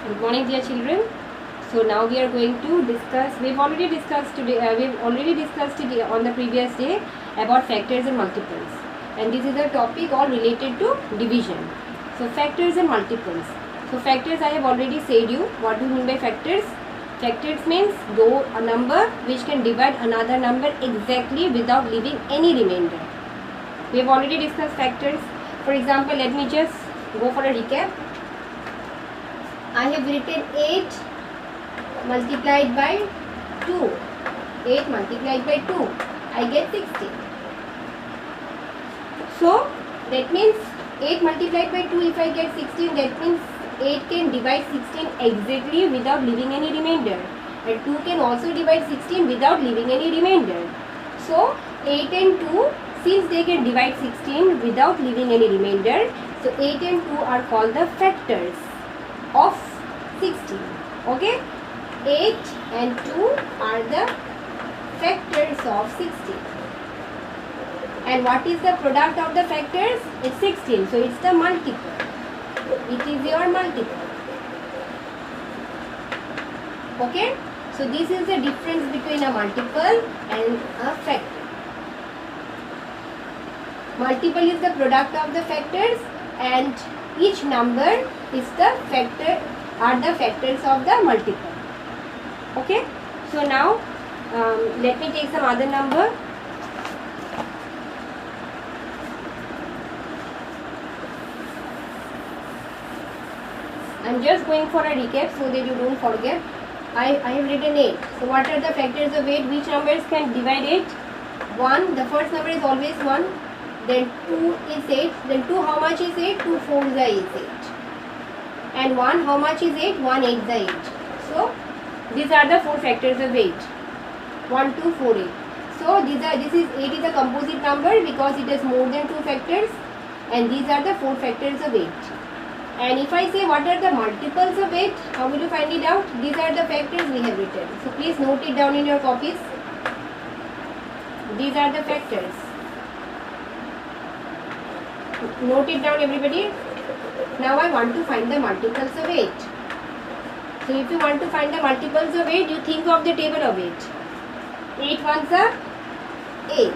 Good morning, dear children. So now we are going to discuss. We've already discussed today. We've already discussed today on the previous day about factors and multiples, and this is a topic all related to division. So factors and multiples. So factors, I have already said you what do you mean by factors. Factors means though a number which can divide another number exactly without leaving any remainder. We have already discussed factors. For example, let me just go for a recap. I have written 8 multiplied by 2. 8 multiplied by 2. I get 16. So that means 8 multiplied by 2, if I get 16, that means 8 can divide 16 exactly without leaving any remainder. And 2 can also divide 16 without leaving any remainder. So 8 and 2, since they can divide 16 without leaving any remainder, so 8 and 2 are called the factors of 16. Okay, 8 and 2 are the factors of 16. And what is the product of the factors? It's 16. So it's the multiple. It is your multiple. Okay, so this is the difference between a multiple and a factor. Multiple is the product of the factors, and each number is the factor, are the factors of the multiple. Okay, so now let me take some other number. I'm just going for a recap so that you don't forget. I have written 8. So what are the factors of 8? Which numbers can divide 8? 1, the first number is always 1. Then 2 is 8. Then 2, how much is 8? 2 4 is 8. And 1, how much is 8? 1 8 is 8. So these are the 4 factors of 8. 1 2 4 8. So this is 8 is a composite number because it has more than 2 factors, and these are the 4 factors of 8. And if I say what are the multiples of 8, how will you find it out? These are the factors we have written. So please note it down in your copies. These are the factors. Note it down, everybody. Now I want to find the multiples of 8. So if you want to find the multiples of 8, you think of the table of 8. 8 ones are 8.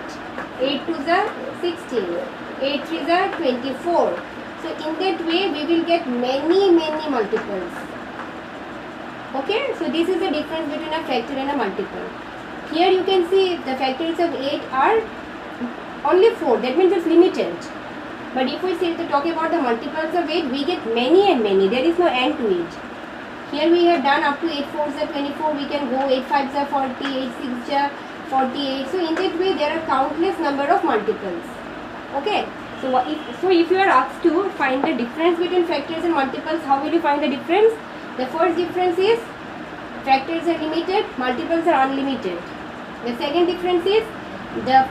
8 twos are 16. 8 threes are 24. So in that way we will get many multiples. Okay, so this is the difference between a factor and a multiple. Here you can see the factors of 8 are only 4. That means it's limited. But if we say to talk about the multiples of 8, we get many and many. There is no end to it. Here we have done up to 8 4s are 24. We can go 8 5s are 40, 8 6s are 48. So in that way there are countless number of multiples. Okay. So if you are asked to find the difference between factors and multiples, how will you find the difference? The first difference is factors are limited, multiples are unlimited. The second difference is the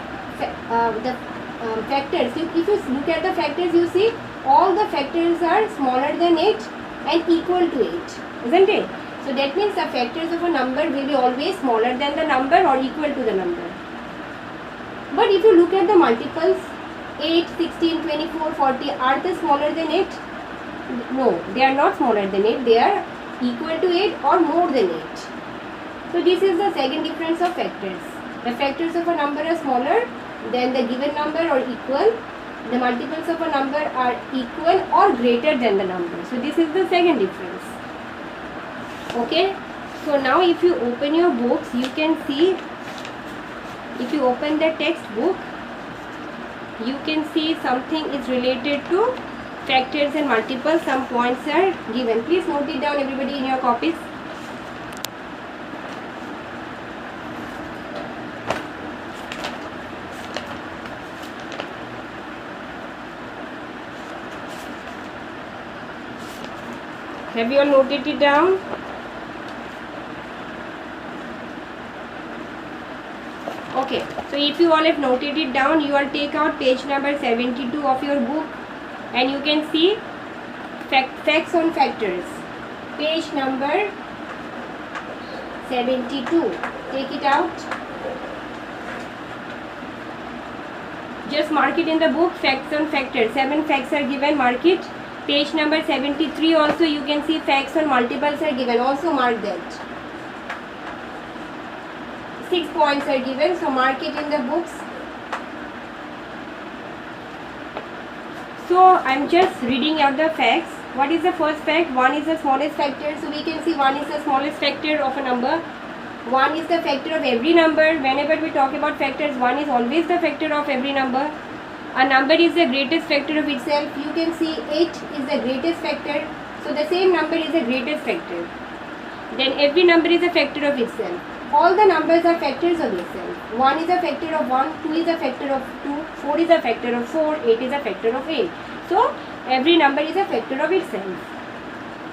factors. If you look at the factors, you see all the factors are smaller than 8 and equal to 8, isn't it? So that means the factors of a number will be always smaller than the number or equal to the number. But if you look at the multiples, 8, 16, 24, 40, are they smaller than 8? No, they are not smaller than 8. They are equal to 8 or more than 8. So this is the second difference of factors. The factors of a number are smaller than the given number or equal. The multiples of a number are equal or greater than the number. So this is the second difference. Okay. So now if you open your books, you can see, if you open the textbook, you can see something is related to factors and multiples. Some points are given. Please note it down, everybody, in your copies. Have you all noted it down? Okay, so if you all have noted it down, you all take out page number 72 of your book and you can see facts on factors. Page number 72. Take it out. Just mark it in the book, facts on factors. 7 facts are given, mark it. Page number 73 also you can see facts on multiples are given. Also mark that. 6 points are given, so mark it in the books. So I'm just reading out the facts. What is the first fact? 1 is the smallest factor. So we can see 1 is the smallest factor of a number. 1 is the factor of every number. Whenever we talk about factors, 1 is always the factor of every number. A number is the greatest factor of itself. You can see 8 is the greatest factor. So the same number is the greatest factor. Then every number is a factor of itself. All the numbers are factors of itself. 1 is a factor of 1, 2 is a factor of 2, 4 is a factor of 4, 8 is a factor of 8. So every number is a factor of itself.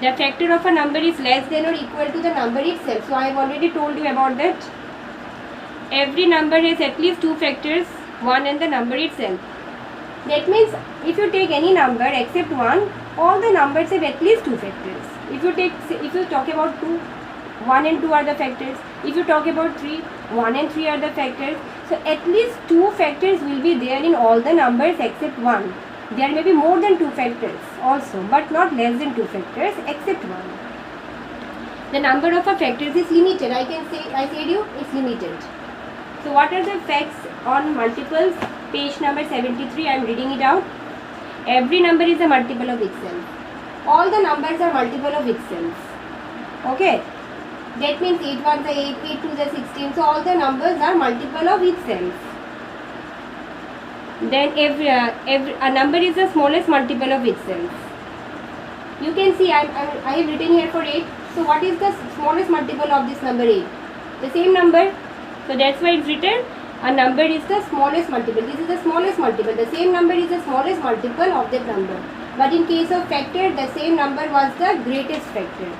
The factor of a number is less than or equal to the number itself. So I have already told you about that. Every number has at least 2 factors, 1 and the number itself. That means if you take any number except 1, all the numbers have at least 2 factors. If you talk about 2, 1 and 2 are the factors. If you talk about 3, 1 and 3 are the factors. So at least 2 factors will be there in all the numbers except 1. There may be more than 2 factors also, but not less than 2 factors except 1. The number of a factors is limited. I said you it's limited. So what are the facts on multiples? Page number 73, I am reading it out. Every number is a multiple of itself. All the numbers are multiple of itself. Okay. That means 8 1s are 8, 8 2s are 16. So all the numbers are multiple of itself. Then a number is the smallest multiple of itself. You can see I have written here for 8. So what is the smallest multiple of this number 8? The same number. So that's why it's written a number is the smallest multiple. This is the smallest multiple. The same number is the smallest multiple of that number. But in case of factor, the same number was the greatest factor.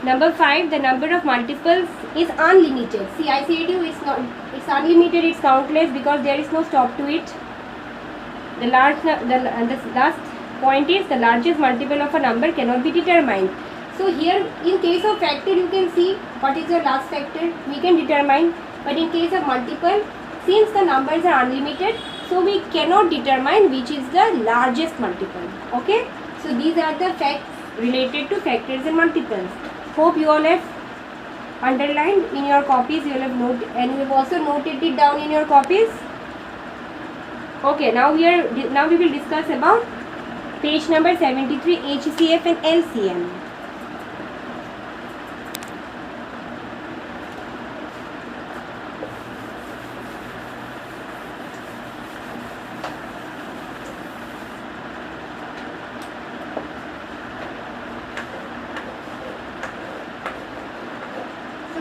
Number 5, the number of multiples is unlimited. See, I said you it's unlimited, it's countless because there is no stop to it. The last point is the largest multiple of a number cannot be determined. So here in case of factor you can see what is your last factor, we can determine. But in case of multiple, since the numbers are unlimited, so we cannot determine which is the largest multiple. Okay, so these are the facts related to factors and multiples. Hope you all have underlined in your copies. You will have noted, and you have also noted it down in your copies. Okay, now we will discuss about page number 73, HCF and LCM.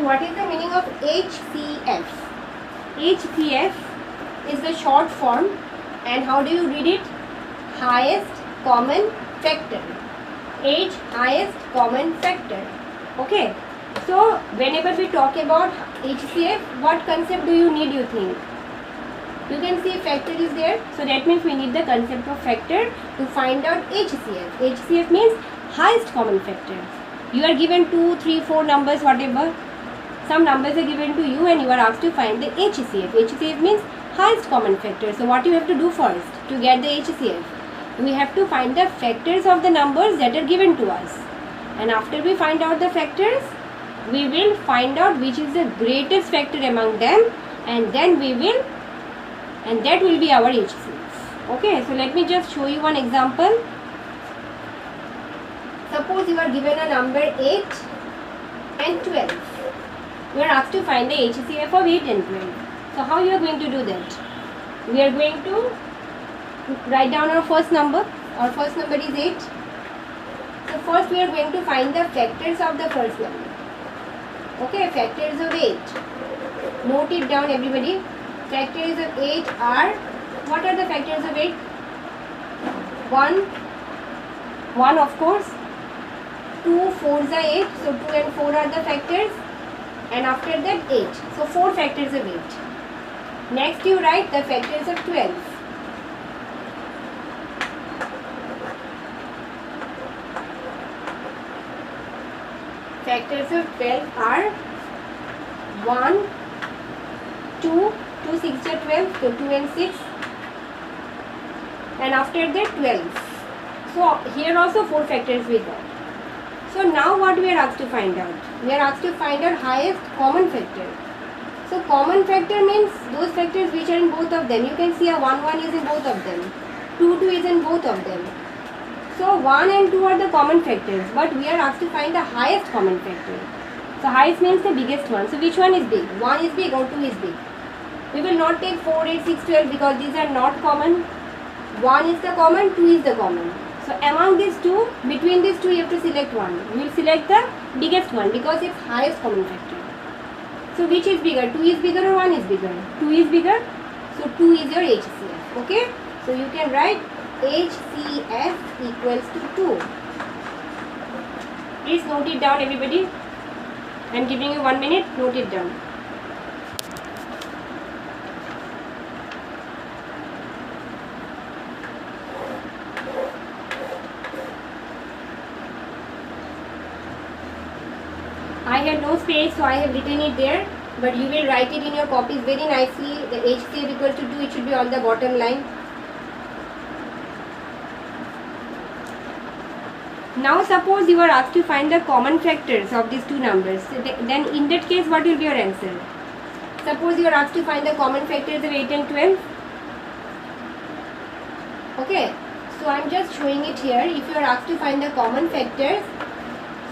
What is the meaning of HCF? HCF is the short form, and how do you read it? Highest common factor. H, highest common factor. Okay. So whenever we talk about HCF, what concept do you need, you think? You can see factor is there, so that means we need the concept of factor to find out HCF. HCF means highest common factor. You are given 2, 3, 4 numbers, whatever. Some numbers are given to you and you are asked to find the HCF. HCF means highest common factor. So what you have to do first to get the HCF? We have to find the factors of the numbers that are given to us. And after we find out the factors, we will find out which is the greatest factor among them, and then that will be our HCF. Okay, so let me just show you one example. Suppose you are given a number 8 and 12. We are asked to find the HCF of 8 and 12. So how you are going to do that? We are going to write down our first number. Our first number is 8. So first we are going to find the factors of the first number. Okay, factors of 8. Note it down, everybody. Factors of 8 are, what are the factors of 8? 1 of course. 2 4s are 8. So 2 and 4 are the factors. And after that 8. So 4 factors of 8. Next you write the factors of 12. Factors of 12 are 1, 2, 2 6 are 12, so 2 and 6. And after that 12. So here also 4 factors we got. So now what we are asked to find out? We are asked to find out highest common factor. So common factor means those factors which are in both of them. You can see a 1 is in both of them. 2 is in both of them. So 1 and 2 are the common factors, but we are asked to find the highest common factor. So highest means the biggest one. So which one is big? 1 is big or 2 is big? We will not take 4, 8, 6, 12 because these are not common. 1 is the common, 2 is the common. So among these two, between these two you have to select one. We will select the biggest one because it's highest common factor. So which is bigger? 2 is bigger or 1 is bigger? 2 is bigger. So 2 is your HCF. Okay? So you can write HCF equals to 2. Please note it down, everybody. I am giving you 1 minute. Note it down. I had no space, so I have written it there, but you will write it in your copies very nicely. The HCF equals to 2, it should be on the bottom line. Now suppose you are asked to find the common factors of these two numbers. So then in that case, what will be your answer? Suppose you are asked to find the common factors of 8 and 12. Okay, so I am just showing it here. If you are asked to find the common factors,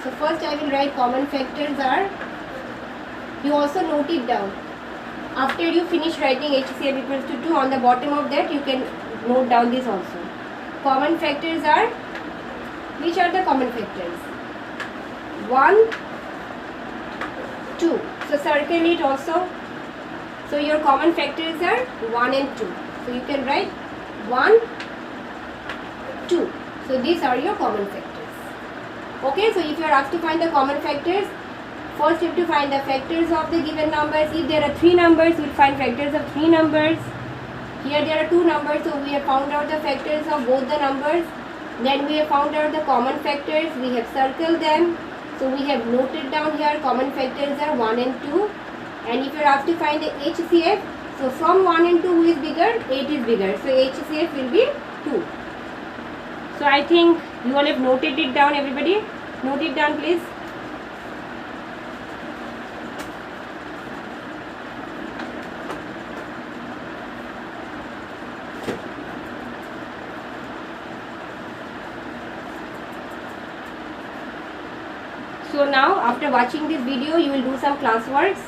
so first I will write common factors are, you also note it down. After you finish writing HCF equals to 2, on the bottom of that you can note down this also. Common factors are, which are the common factors? 1, 2. So circle it also. So your common factors are 1 and 2. So you can write 1, 2. So these are your common factors. Okay, so if you are asked to find the common factors, first you have to find the factors of the given numbers. If there are 3 numbers, you will find factors of 3 numbers. Here there are 2 numbers, so we have found out the factors of both the numbers. Then we have found out the common factors, we have circled them. So we have noted down here common factors are 1 and 2. And if you are asked to find the HCF, so from 1 and 2 who is bigger? 8 is bigger. So HCF will be 2. So I think you all have noted it down, everybody. Note it down, please. So now after watching this video, you will do some classworks.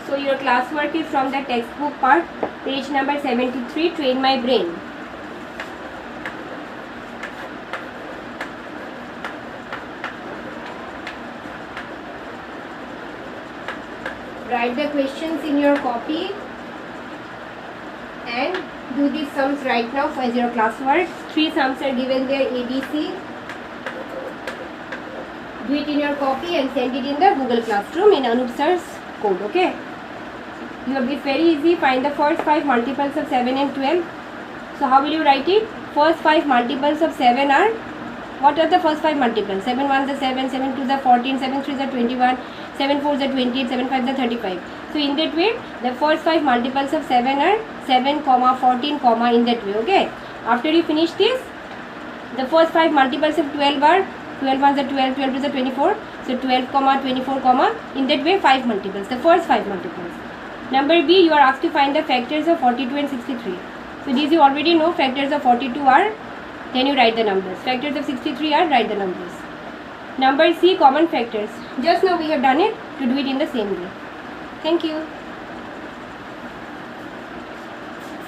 So your classwork is from the textbook part, page number 73, Train My Brain. Write the questions in your copy and do these sums right now as your classwork. 3 sums are given there, ABC. Do it in your copy and send it in the Google Classroom in Anup sir's code, okay? It's very easy. Find the first 5 multiples of 7 and 12. So how will you write it? First 5 multiples of 7 are, what are the first 5 multiples? 7 1s are 7, 7 2s are 14, 7 3s are 21, 7 4s are 28, 7 5s are 35. So in that way, the first 5 multiples of 7 are 7, 14, in that way, okay? After you finish this, the first 5 multiples of 12 are 12 1s are 12, 12 2s are 24. So 12, 24, in that way 5 multiples, the first 5 multiples. Number B, you are asked to find the factors of 42 and 63. So these you already know. Factors of 42 are, then you write the numbers. Factors of 63 are, write the numbers. Number C, common factors. Just now we have done it, to do it in the same way. Thank you.